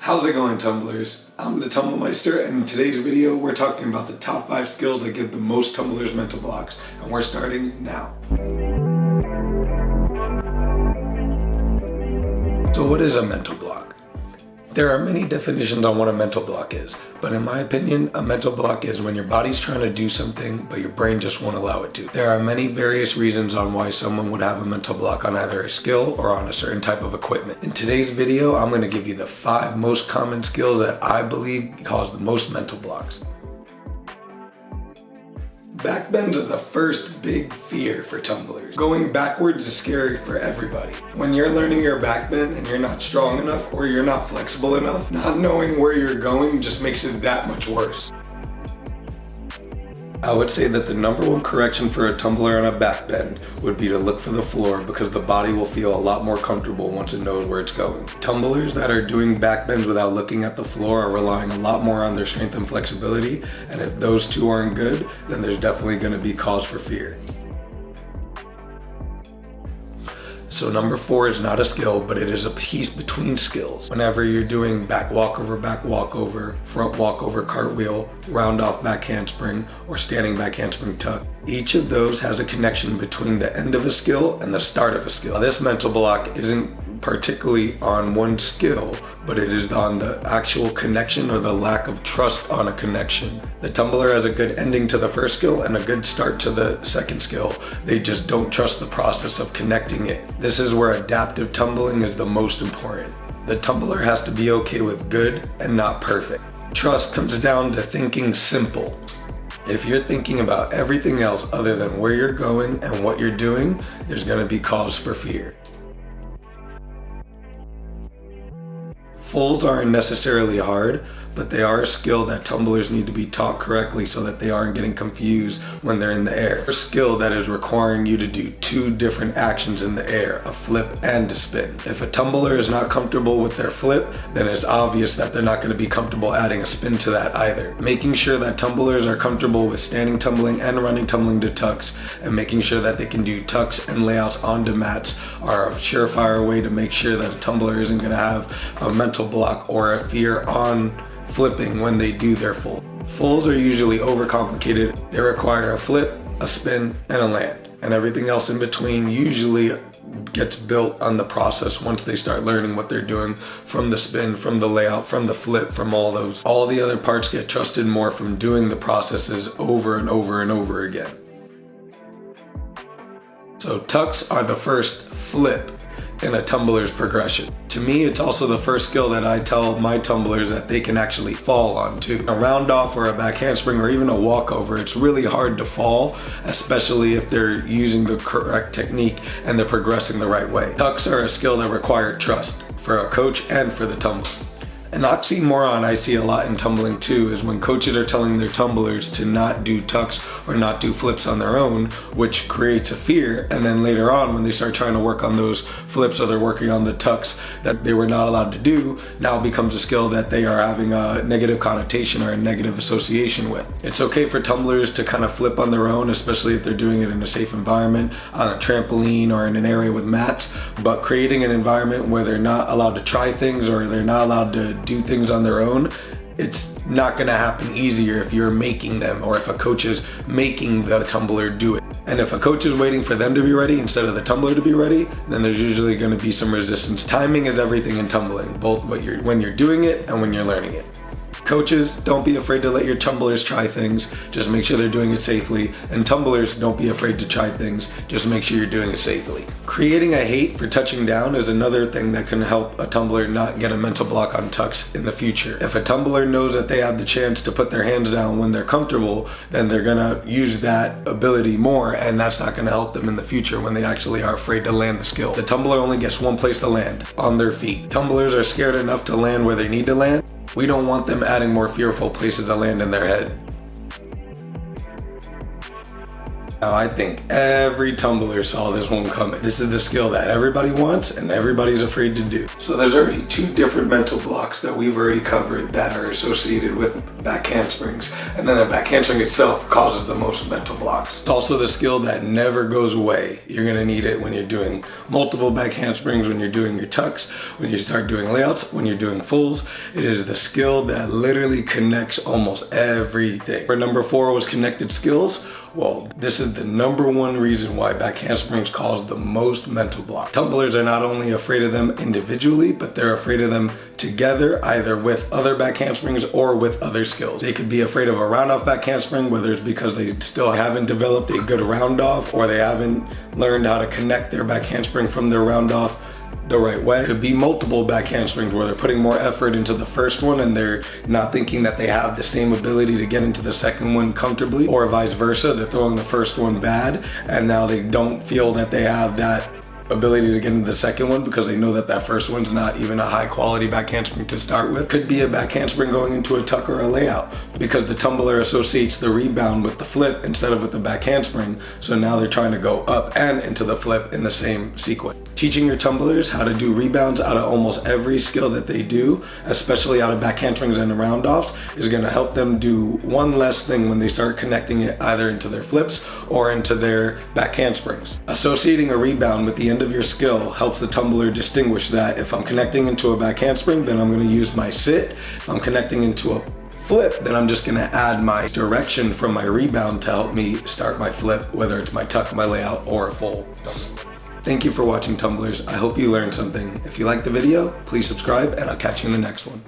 How's it going, tumblers? I'm the Tumblemeister, and in today's video we're talking about the top 5 skills that give the most tumblers mental blocks, and we're starting now. So what is a mental block? There are many definitions on what a mental block is, but in my opinion, a mental block is when your body's trying to do something, but your brain just won't allow it to. There are many various reasons on why someone would have a mental block on either a skill or on a certain type of equipment. In today's video, I'm going to give you the 5 most common skills that I believe cause the most mental blocks. Backbends are the first big fear for tumblers. Going backwards is scary for everybody. When you're learning your backbend and you're not strong enough or you're not flexible enough, not knowing where you're going just makes it that much worse. I would say that the number one correction for a tumbler on a backbend would be to look for the floor, because the body will feel a lot more comfortable once it knows where it's going. Tumblers that are doing backbends without looking at the floor are relying a lot more on their strength and flexibility, and if those two aren't good, then there's definitely going to be cause for fear. So number 4 is not a skill, but it is a piece between skills. Whenever you're doing back walkover, front walkover, cartwheel, round off back handspring, or standing back handspring tuck, each of those has a connection between the end of a skill and the start of a skill. Now, this mental block isn't particularly on one skill, but it is on the actual connection or the lack of trust on a connection. The tumbler has a good ending to the first skill and a good start to the second skill. They just don't trust the process of connecting it. This is where adaptive tumbling is the most important. The tumbler has to be okay with good and not perfect. Trust comes down to thinking simple. If you're thinking about everything else other than where you're going and what you're doing, there's going to be cause for fear. Fulls aren't necessarily hard, but they are a skill that tumblers need to be taught correctly so that they aren't getting confused when they're in the air. A skill that is requiring you to do 2 different actions in the air, a flip and a spin. If a tumbler is not comfortable with their flip, then it's obvious that they're not going to be comfortable adding a spin to that either. Making sure that tumblers are comfortable with standing tumbling and running tumbling to tucks, and making sure that they can do tucks and layouts onto mats are a surefire way to make sure that a tumbler isn't going to have a mental block or a fear on flipping when they do their full. Fulls are usually overcomplicated. They require a flip, a spin, and a land. And everything else in between usually gets built on the process once they start learning what they're doing, from the spin, from the layout, from the flip, from all those. All the other parts get trusted more from doing the processes over and over and over again. So tucks are the first flip in a tumbler's progression. To me, it's also the first skill that I tell my tumblers that they can actually fall onto. A round off or a back handspring or even a walkover, it's really hard to fall, especially if they're using the correct technique and they're progressing the right way. Tucks are a skill that require trust for a coach and for the tumbler. An oxymoron I see a lot in tumbling too is when coaches are telling their tumblers to not do tucks or not do flips on their own, which creates a fear, and then later on when they start trying to work on those flips or they're working on the tucks that they were not allowed to do, now becomes a skill that they are having a negative connotation or a negative association with. It's okay for tumblers to kind of flip on their own, especially if they're doing it in a safe environment, on a trampoline or in an area with mats, but creating an environment where they're not allowed to try things or they're not allowed to do things on their own, it's not going to happen easier if you're making them, or if a coach is making the tumbler do it. And if a coach is waiting for them to be ready instead of the tumbler to be ready, then there's usually going to be some resistance. Timing is everything in tumbling, both when you're doing it and when you're learning it. Coaches, don't be afraid to let your tumblers try things, just make sure they're doing it safely. And tumblers, don't be afraid to try things, just make sure you're doing it safely. Creating a hate for touching down is another thing that can help a tumbler not get a mental block on tucks in the future. If a tumbler knows that they have the chance to put their hands down when they're comfortable, then they're gonna use that ability more, and that's not gonna help them in the future when they actually are afraid to land the skill. The tumbler only gets one place to land, on their feet. Tumblers are scared enough to land where they need to land. We don't want them adding more fearful places to land in their head. Now, I think every tumbler saw this one coming. This is the skill that everybody wants and everybody's afraid to do. So there's already 2 different mental blocks that we've already covered that are associated with back handsprings. And then the back handspring itself causes the most mental blocks. It's also the skill that never goes away. You're gonna need it when you're doing multiple back handsprings, when you're doing your tucks, when you start doing layouts, when you're doing fulls. It is the skill that literally connects almost everything. For number 4 was connected skills. Well, this is the number 1 reason why back handsprings cause the most mental block. Tumblers are not only afraid of them individually, but they're afraid of them together, either with other back handsprings or with other skills. They could be afraid of a round off back handspring, whether it's because they still haven't developed a good round off or they haven't learned how to connect their back handspring from their round off the right way. It could be multiple back handsprings where they're putting more effort into the first one and they're not thinking that they have the same ability to get into the second one comfortably, or vice versa. They're throwing the first one bad and now they don't feel that they have that ability to get into the second one because they know that that first one's not even a high quality back handspring to start with. Could be a back handspring going into a tuck or a layout because the tumbler associates the rebound with the flip instead of with the back handspring. So now they're trying to go up and into the flip in the same sequence. Teaching your tumblers how to do rebounds out of almost every skill that they do, especially out of back handsprings and round offs, is going to help them do one less thing when they start connecting it either into their flips or into their back handsprings. Associating a rebound with the end of your skill helps the tumbler distinguish that if I'm connecting into a back handspring, then I'm going to use my sit. If I'm connecting into a flip, then I'm just going to add my direction from my rebound to help me start my flip, whether it's my tuck, my layout, or a full tumble. Thank you for watching, tumblers. I hope you learned something. If you liked the video, please subscribe and I'll catch you in the next one.